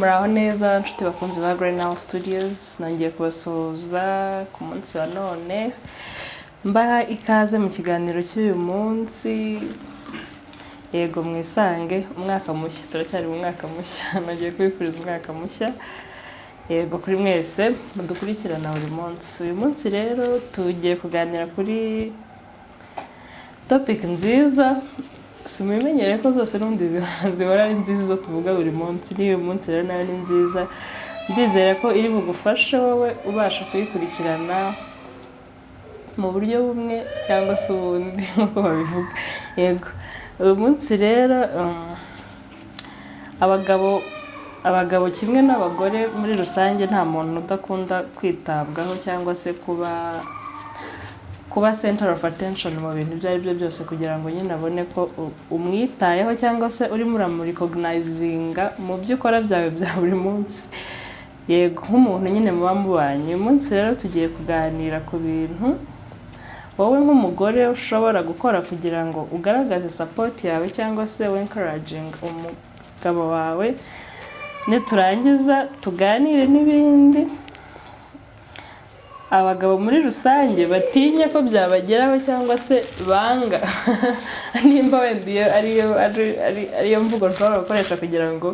muraho neza nshuti bakunzi ba Green Now Studios, nongeye kubasuhuza ku munsi wa none, mbaha ikaze mu kiganiro cy'uyu munsi. Yego mwisange umwaka mushya, turacyari mu mwaka mushya, nongeye kwifuriza umwaka mushya yego kuri mwese mudukurikirana buri munsi. Uyu munsi rero tugiye kuganira kuri topic nziza, simumenyereye ko zose n'undi zihora ari nziza zo tuvuga buri munsi. N'uyu munsi rero nayo ni nziza, ndizera ko iri bugufashe wowe ubasha kuyikurikirana mu buryo bumwe cyangwa se ubundi nk'uko babivuga. Yego uyu munsi rero abagabo kimwe n'abagore muri rusange, nta muntu udakunda kwitabwaho cyangwa se kuba center of attention mu bintu ibyo ari byo byose, kugira ngo nyine abone ko umwitayeho cyangwa se urimo uramurikognizinga mu byo ukora byawe bya buri munsi. Yego nk'umuntu nyine muba mubanye. Uyu munsi rero tugiye kuganira ku bintu wowe nk'umugore ushobora gukora kugira ngo ugaragaze support yawe cyangwa se encouraging umugabo wawe. Niturangiza tuganire n'ibindi abagabo muri rusange batinya ko byabageraho cyangwa se banga nimba wenda ariyo mvugo nshobora gukoresha kugira ngo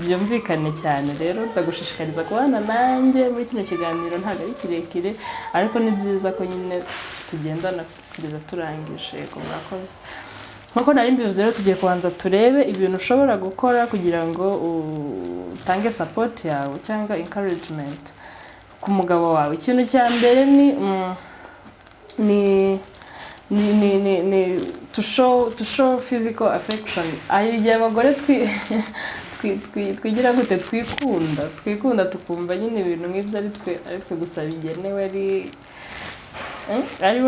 byumvikane cyane. Rero ndagushishikariza kubana nanjye muri kino kiganiro, ntabwo ari kirekire ariko ni byiza ko nyine tugendana kugeza turangije. Yego murakoze. Nkuko nari mbivuze rero, tugiye kubanza turebe ibintu ushobora gukora kugira ngo utange support yawe cyangwa encouragement ku mugabo wawe. Ikintu cya mbere ni to show physical affection. Igihe abagore twigira gute, twikunda tukumva nyine ibintu nk'ibyo ari twe gusa bigenewe, ari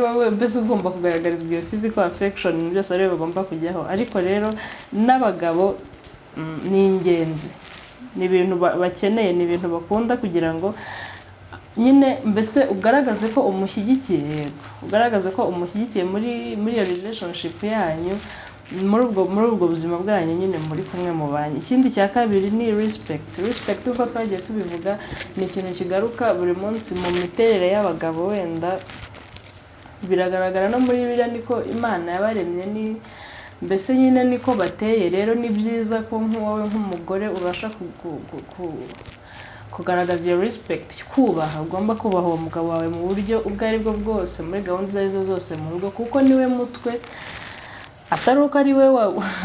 wowe mbese ugomba kugaragariza iyo physical affection, byose ari bagomba kujyaho. Ariko rero n'abagabo ni ingenzi, ni ibintu bakeneye, ni ibintu bakunda, kugira ngo nyine mbese ugaragaze ko umushyigikiye, ugaragaze ko umushyigikiye muri iyo relationship yanyu, muri ubwo buzima bwanyu nyine muri kumwe mu banyu. Ikindi cya kabiri ni respect uko twagiye tubivuga, ni ikintu kigaruka buri munsi mu miterere y'abagabo. Wenda biragaragara no muri Bibiliya niko Imana yabaremye, ni mbese nyine niko bateye. Rero ni byiza ko wowe nk'umugore ubasha kugaragaza iyo respect, kubaha. Ugomba kubaha uwo mugabo wawe mu buryo ubwo ari bwo bwose, muri gahunda izo arizo zose mu rugo, kuko niwe mutwe, atari uko ari we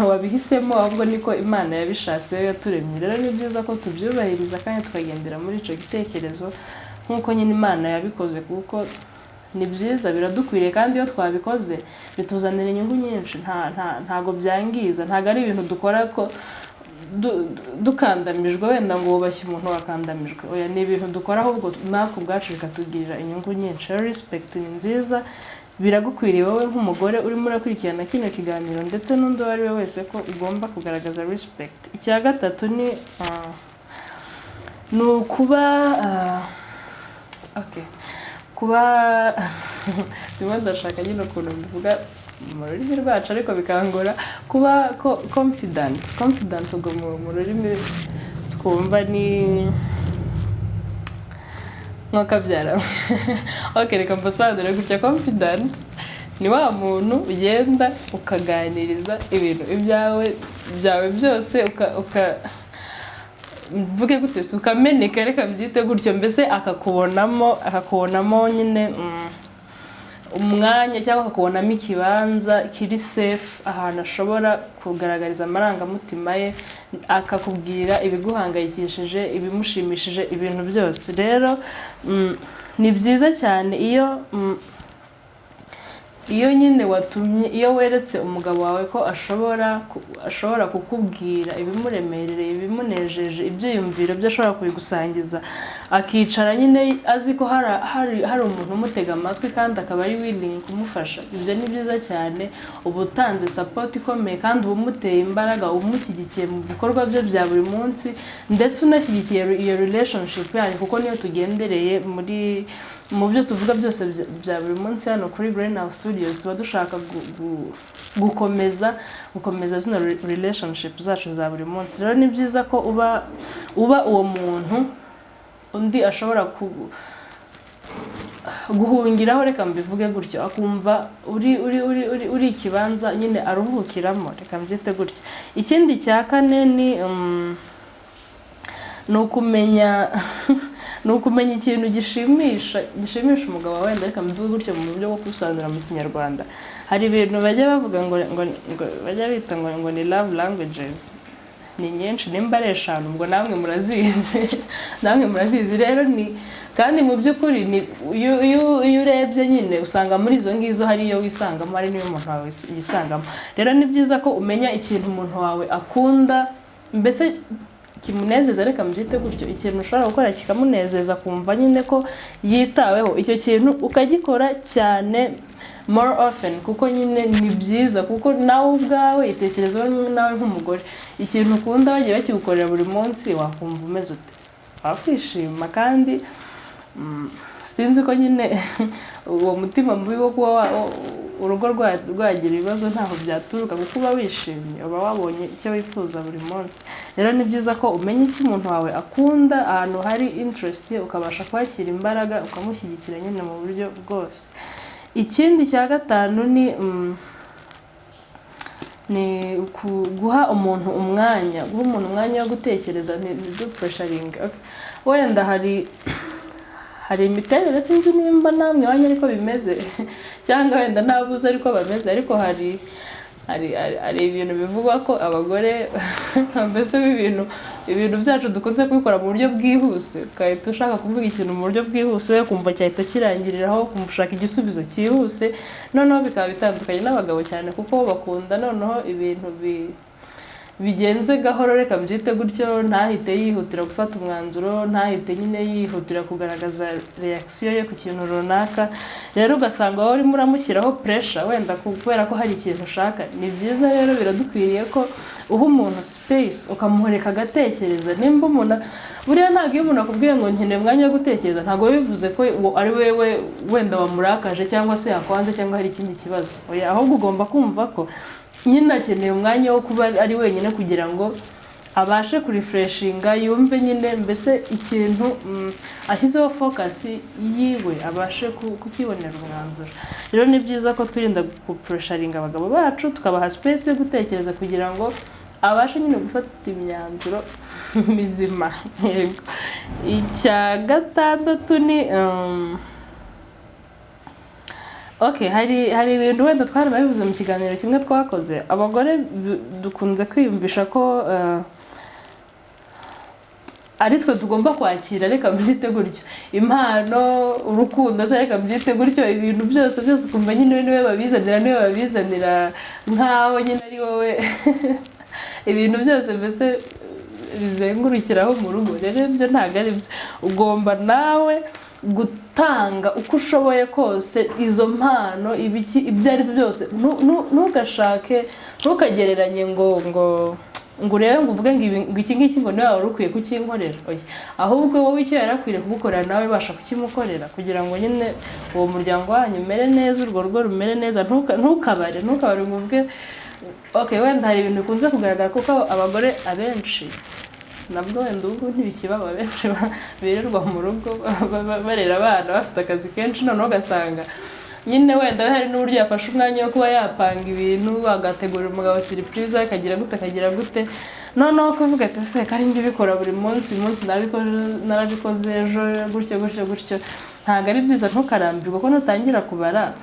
wabihisemo, ahubwo niko Imana yabishatse, yo yaturemye. Rero ni byiza ko tubyubahiriza kandi tukagendera muri icyo gitekerezo nk'uko nyine Imana yabikoze, kuko ni byiza, biradukwiriye, kandi iyo twabikoze bituzanira inyungu nyinshi. Ntago byangiza, ntago ari ibintu dukora ko dukandamijwe, wenda ngo wubashye umuntu wakandamijwe. Oya, ni ibintu dukora ahubwo natwe ubwacu bikatugirira inyungu nyinshi. Respect ni nziza, biragukwiriye wowe nk'umugore urimo urakurikirana kino kiganiro, ndetse n'undi uwo ari we wese, ko ugomba kugaragaza respect. Icya gatatu ni kuba ndimo ndashaka nyine ukuntu mbivuga mu rurimi rwacu ariko bikangora, kuba confident ubwo mu rurimi twumva ni nk'akabyara. Reka mbasobanurire gutya. Confident ni wa muntu ugenda ukaganiriza ibintu ibyawe byose, mvuge gute se, ukameneka, reka mbyite gutyo, mbese akakubonamo nyine umwanya, cyangwa akakubonamo ikibanza kiri safe, ahantu ashobora kugaragariza amarangamutima ye, akakubwira ibiguhangayikishije, ibimushimishije, ibintu byose. Rero ni byiza cyane iyo nyine iyo weretse umugabo wawe ko ashobora kukubwira ibimuremereye, ibimunejeje, ibyiyumviro byo ashobora kubigusangiza, akicara nyine azi ko hari umuntu umutega amatwi kandi akaba ari willing kumufasha. Ibyo ni byiza cyane, uba utanze support ikomeye, kandi uba umuteye imbaraga, umushyigikiye mu bikorwa bye bya buri munsi, ndetse unashyigikiye iyo relationship yanyu, kuko niyo tugendereye mu byo tuvuga byose bya buri munsi hano kuri Greenhouse Studios tuba dushaka gukomeza zino relationship zacu za buri munsi. Rero ni byiza ko uba uwo muntu undi ashobora guhungiraho, reka mbivuge gutyo, akumva uri ikibanza nyine aruhukiramo, reka mbyite gutyo. Ikindi cya kane ni ukumenya ikintu gishimisha umugabo wawe, reka mbivuge gutyo mu buryo bwo kubisobanura mu Kinyarwanda. Hari ibintu bajya bavuga ngo bajya bita ngo ni love languages, ni nyinshi, nimba ari 5, ubwo namwe murazizi. Rero ni kandi mu by'ukuri iyo urebye nyine usanga muri izo ngizo hari iyo wisangamo, hari n'iyo umuntu wawe yisangamo. Rero ni byiza ko umenya ikintu umuntu wawe akunda, mbese kimunezeza, reka mbyite gutyo, ikintu ushobora gukora kikamunezeza kumva nyine ko yitaweho, icyo kintu ukagikora cyane more often, kuko nyine ni byiza, kuko nawe ubwawe itekerezaho nawe nk'umugore, ikintu ukunda bagiye bakigukorera buri munsi wakumva umeze ute, wakwishima. Kandi sinzi ko nyine uwo mutima mubi wo kuba urugo rwagira ibibazo ntaho byaturuka, kuko uba wishimye, uba wabonye icyo wifuza buri munsi. Rero ni byiza ko umenya icyo umuntu wawe akunda, ahantu hari interest ukabasha kwakira imbaraga, ukamushyigikira nyine mu buryo bwose. Ikindi cya 5 ni guha umuntu umwanya wo gutekereza, ni pressuring. Wenda hari imiterere, sinzi nimba namwe wanyu ariko bimeze cyangwa wenda nabuze ariko bameze, ariko hari ibintu bivugwa ko abagore mbese ibintu byacu dukunze kubikora mu buryo bwihuse, ukahita ushaka kuvuga ikintu mu buryo bwihuse, kumva cyahita kirangiriraho, kumushaka igisubizo cyihuse. Noneho bikaba bitandukanye n'abagabo cyane, kuko bakunda noneho ibintu bigenze gahoro, reka mbyite gutyo, ntahite yihutira gufata umwanzuro, ntahite nyine yihutira kugaragaza reaction ye ku kintu runaka. Rero ugasanga wowe urimo uramushyiraho pressure wenda kubera ko hari ikintu ushaka. Ni byiza rero, biradukwiriye ko uha umuntu space, ukamuhoreka agatekereza. Nimba umuntu buriya ntabwo iyo umuntu akubwiye ngo nkeneye umwanya wo gutekereza, ntabwo bivuze ko ari wewe wenda wamurakaje cyangwa se yakwanze cyangwa hari ikindi kibazo. Oya, ahubwo ugomba kumva ko nyine akeneye umwanya wo kuba ari wenyine kugira ngo abashe kurefreshinga, yumve nyine mbese ikintu ashyizeho focus yiwe abashe kukibonera umwanzuro. Rero ni byiza ko twirinda gupressuringa abagabo bacu, tukabaha space yo gutekereza kugira ngo abashe nyine gufata imyanzuro mizima. Icya 6 ni okay, hari ibintu wenda twarabivuze mu kiganiro kimwe twakoze. Abagore dukunze kwiyumvisha ko ari twe tugomba kwakira, reka mbyite gutyo, impano, urukundo, reka mbyite gutyo, ibintu byose ukumva nyine niwe babizanira nkaho nyine ari wowe ibintu byose mbese bizengurukiraho mu rugo. Rero ibyo ntabwo ari byo, ugomba nawe gutanga uko ushoboye kose izo mpano, ibyo ari byo byose. Ntukagereranye ngo urebe ngo uvuge ngo iki ngiki ngo niwe wari ukwiye kukinkorera. Oya, ahubwo wowe icyo yarakwiriye kugukorera nawe basha kukimukorera, kugira ngo nyine uwo muryango wanyu umere neza, urwo rugo rumere neza. Ntukabare ngo uvuge okay, wenda hari ibintu bikunze kugaragara kuko abagore abenshi, nabwo wenda ubu ntibikibaba, benshi birirwa mu rugo barera abana bafite akazi kenshi, noneho ugasanga nyine wenda hari n'uburyo yafashe umwanya wo kuba yapanga ibintu, agategurira umugabo surprise, akagira gute, noneho kuvuga ati se kari njye bikora buri munsi, uyu munsi narabikoze ejo, gutyo. Ntabwo ari byiza, ntukarambirwa, ko nutangira kubara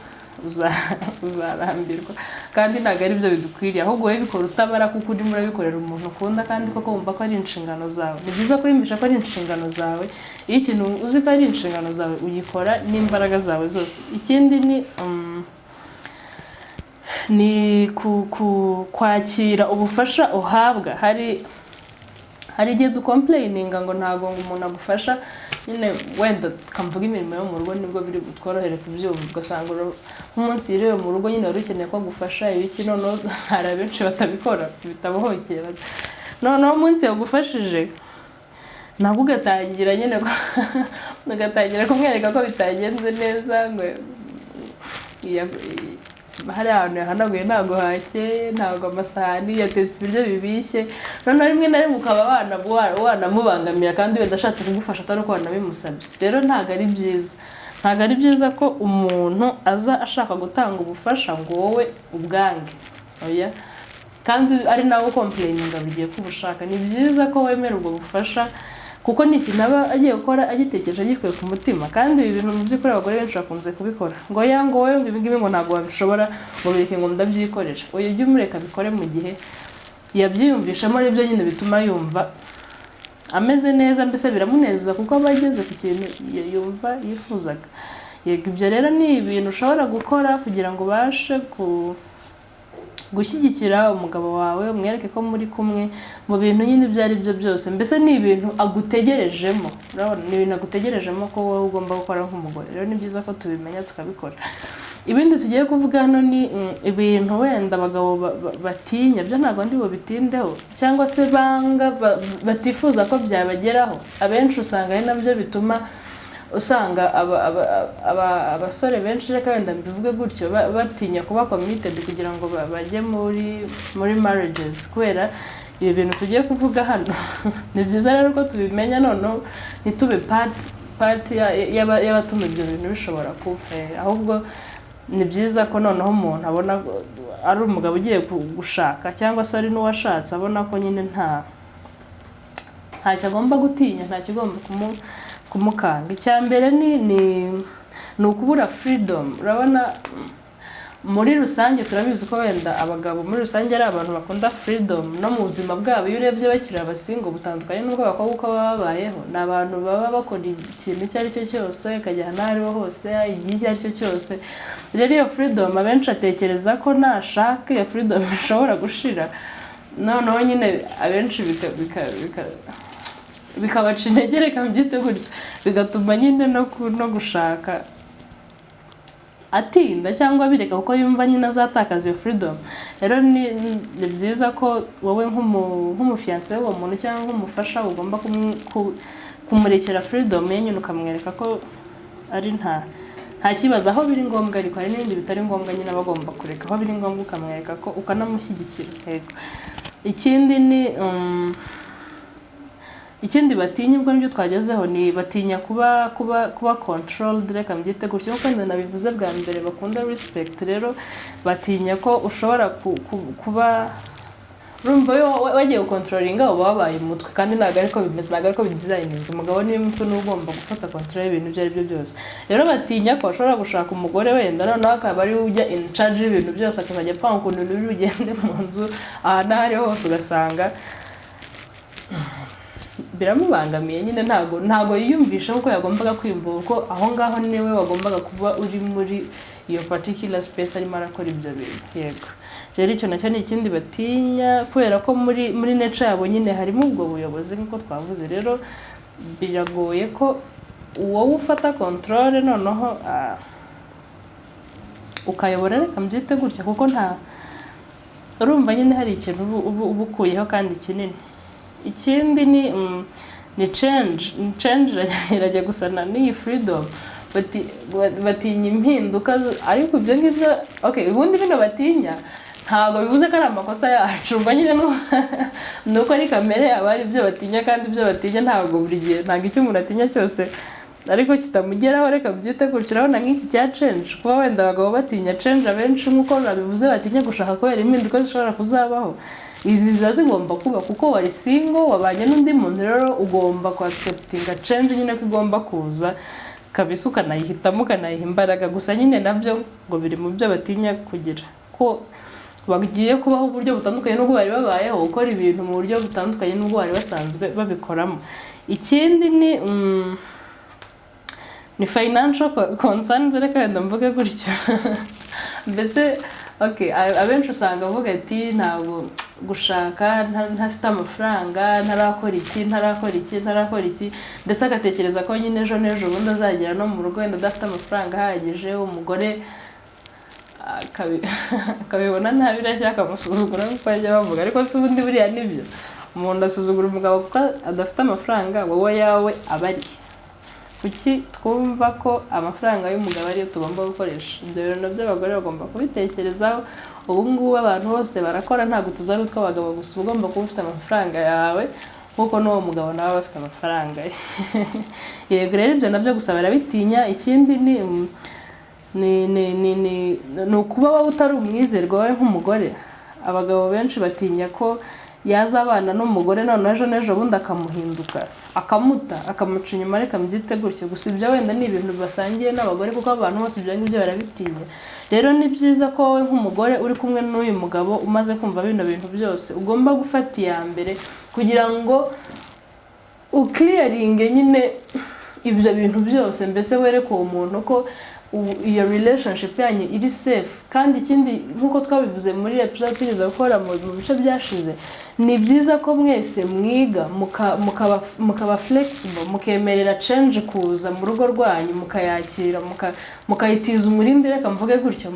uzarambirwa, kandi ntabwo ari byo bidukwiriye. Ahubwo wowe bikora utabara, kuko urimo urabikorera umuntu ukunda kandi koko wumva ko ari inshingano zawe. Ni byiza kwiyumvisha ko ari inshingano zawe. Iyo ikintu uzi ko ari inshingano zawe ugikora n'imbaraga zawe zose. Ikindi ni kwakira ubufasha uhabwa. Hari igihe dukomplayininga ngo ntabwo umuntu agufasha, nyine wenda kamvuga imirimo yo mu rugo nibwo biri butworohere kubyumva. Ugasanga nk'umunsi yiriwe mu rugo nyine wari ukeneye ko agufasha ibiki, noneho hari abenshi batabikora, bitabohokera. Noneho umunsi yagufashije ntabwo ugatangira nyine ugatangira kumwereka ko bitagenze neza ngo hari ahantu yahanaguye ntabwo hakeye, ntabwo amasahani yatetse ibiryo bibishye, noneho rimwe na rimwe ukaba wanamubangamira kandi wenda ashatse kugufasha atari uko wanabimusabye. Rero ntabwo ari byiza, ntabwo ari byiza ko umuntu aza ashaka gutanga ubufasha ngo wowe ubwange, oya, kandi ari nawe ukomplayininga bigiye kubushaka. Ni byiza ko wemera ubwo bufasha kuko ni ikintu aba agiye gukora agitekereje agikuye ku mutima, kandi ibi bintu mu by'ukuri abagore benshi bakunze kubikora, ngo wowe ibi ngibi ngo ntabwo wabishobora, ngo bireke ngo ndabyikorera. Oya, ujye umureka bikore mu gihe yabyiyumvishamo, nibyo nyine bituma yumva ameze neza, mbese biramunezeza kuko aba ageze ku kintu yumva yifuzaga. Yego, ibyo rero ni ibintu ushobora gukora kugira ngo ubashe gushyigikira umugabo wawe, umwereke ko muri kumwe mu bintu nyine ibyo ari byo byose, mbese ni ibintu agutegerejemo. Urabona, ni ibintu agutegerejemo ko wowe ugomba gukora nk'umugore. Rero ni byiza ko tubimenya tukabikora. Ibindi tugiye kuvuga hano ni ibintu wenda abagabo batinya, byo ntabwo ndi bubitindeho, cyangwa se banga batifuza ko byabageraho. Abenshi usanga ari nabyo bituma usanga abasore benshi, reka wenda mbivuge gutyo, batinya kuba committed kugira ngo bajye muri marriages kubera ibi bintu tugiye kuvuga hano. Ni byiza rero ko tubimenya, noneho ntitube part y'abatuma ibyo bintu bishobora kuba, ahubwo ni byiza ko noneho umuntu abona ari umugabo ugiye gushaka cyangwa se ari n'uwashatse, abona ko nyine ntacyo agomba gutinya, nta kigomba kumukanga. Icya mbere ni ukubura freedom. Urabona, muri rusange turabizi ko wenda abagabo muri rusange ari abantu bakunda freedom no mu buzima bwabo. Iyo urebye bakiri abasingo butandukanye n'ubwo abakobwa uko baba babayeho, ni abantu baba bakora ikintu icyo ari cyo cyose, akajyana aho ariho hose, igihe icyo ari cyo cyose. Rero iyo freedom abenshi atekereza ko nashaka iyo freedom ishobora gushira, noneho nyine abenshi bikabaca intege, reka mbyite gutyo, bigatuma nyine no gushaka atinda cyangwa bireka kuko yumva nyine azatakaza iyo freedom. Rero ni byiza ko wowe nk'umufiance w'uwo muntu cyangwa nk'umufasha ugomba kumurekera freedom ye, nyine ukamwereka ko ari nta kibazo aho biri ngombwa, ariko hari n'ibindi bitari ngombwa nyine aba agomba kureka. Aho biri ngombwa ukamwereka ko ukanamushyigikira. Yego, ikindi batinya, ubwo nibyo twagezeho, ni batinya kuba controlled, reka mbyite gutyo kuko nabivuze bwa mbere, bakunda respect. Rero batinya ko ushobora kuba urumva wagiye gukontrolinga uba wabaye umutwe, kandi ntabwo ariko bimeze, ntabwo ariko bidizayininze. Umugabo niwe mutwe niwe ugomba gufata control y'ibintu ibyo ari byo byose. Rero batinya ko ashobora gushaka umugore wenda noneho akaba ari ujya in charge y'ibintu byose, akazajya apanga ukuntu biri bugende mu nzu ahantu aho ariho hose, ugasanga biramubangamiye nyine. Ntabwo yiyumvisha uko yagombaga kwiyumva, kuko aho ngaho niwe wagombaga kuba uri muri iyo particular space arimo arakora ibyo bintu. Yego, rero icyo nacyo ni ikindi batinya, kubera ko muri nature yabo nyine harimo ubwo buyobozi nk'uko twavuze. Rero biragoye ko wowe ufata control noneho ukayobora, reka mbyite gutya, kuko urumva nyine hari ikintu uba ukuyeho kandi kinini. Ikindi ni change irajya gusana n'iyi freedom. Batinya impinduka, ariko ibyo ngibyo ubundi bino batinya ntabwo bivuze ko ari amakosa yacu, ubwo nyine nuko ari kamere yabo, ari ibyo batinya, kandi ibyo batinya ntabwo buri gihe, ntabwo icyo umuntu atinya cyose ariko kitamugeraho, reka byite gutyo. Urabona nk'iki cya change, kuba wenda abagabo batinya change abenshi nk'uko nabivuze, batinya gushaka kubera impinduka zishobora kuzabaho. Izi ziba zigomba kuba kuko wari single, wabanye n'undi muntu, rero ugomba acceptinga change nyine ko igomba kuza kabisa, ukanayihitamo, ukanayiha imbaraga. Gusa nyine nabyo ngo biri mu byo batinya kugira, ko bagiye kubaho uburyo butandukanye n'ubwo bari babayeho, gukora ibintu mu buryo butandukanye n'ubwo bari basanzwe babikoramo. Ikindi ni financial concerns, reka wenda mvuge gutyo. Mbese abenshi usanga avuga ati ntabwo gushaka ntafite amafaranga, ntarakora iki, ndetse agatekereza ko nyine ejo n'ejo bundi azagera no mu rugo wenda adafite amafaranga ahagije. Umugore akabibona nabi cyangwa akamusuzugura nk'uko bajya bavuga, ariko si ubundi buriya nibyo. umuntu asuzugura umugabo kuko adafite amafaranga, wowe yawe abari kuki twumva ko amafaranga y'umugabo ariyo tugomba gukoresha? Ibyo bintu nabyo abagore bagomba kubitekerezaho. Ubu ngubu abantu bose barakora, ntabwo tuzi utw'abagabo gusa, ugomba kuba ufite amafaranga yawe nkuko n'uwo mugabo nawe aba afite amafaranga ye. Yego rero ibyo nabyo gusa barabitinya. Ikindi ni ukuba wowe utari umwizerwa wawe nk'umugore. Abagabo benshi batinya ko yazabana n'umugore none ejo bundi akamuhinduka, akamuta, akamuca inyuma, reka mbyite gutyo. Gusa ibyo wenda ni ibintu basangiye n'abagore kuko abantu bose ibyo ngibyo barabitinya. Rero ni byiza ko wowe nk'umugore uri kumwe n'uyu mugabo umaze kumva bino bintu byose ugomba gufata iya mbere kugira ngo ukliyaringe nyine ibyo bintu byose, mbese wereke uwo muntu ko iyo relationship yanyu iri safe. Kandi ikindi nkuko twabivuze muri episode tugeze gukora mu bice byashize, ni byiza ko mwese mwiga mukaba flexible, mukemerera change kuza mu rugo rwanyu, mukayakira, mukayitiza umurindi, reka mvuge gutyo,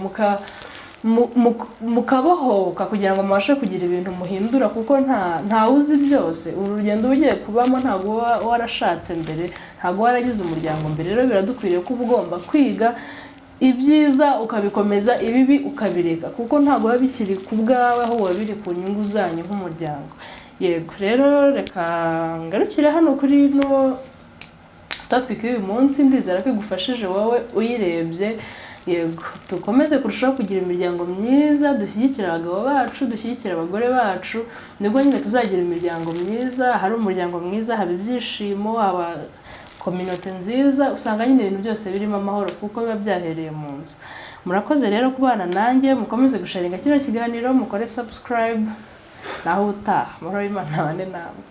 mukabohoka kugira ngo mubashe kugira ibintu muhindura, kuko nta uzi byose. Urugendo ugiye kubamo ntabwo warashatse mbere, ntabwo waragize umuryango mbere. Rero biradukwiriye ko ugomba kwiga ibyiza ukabikomeza, ibibi ukabireka, kuko ntabwo biba bikiri ku bwawe, aho biba biri ku nyungu zanyu nk'umuryango. Yego rero reka ngarukire hano kuri no topic y'uyu munsi. Ndizera ko igufashije wowe uyirebye. Yego dukomeze kurushaho kugira imiryango myiza, dushyigikira abagabo bacu, dushyigikira abagore bacu, nibwo nyine tuzagira imiryango myiza. Hari umuryango mwiza, haba ibyishimo, haba community nziza, usanga nyine ibintu byose birimo amahoro kuko biba byahereye mu nzu. Murakoze rero kubana nanjye, mukomeze gusharinga kino kiganiro, mukore subscribe, naho utaha. Murabimana bane namwe.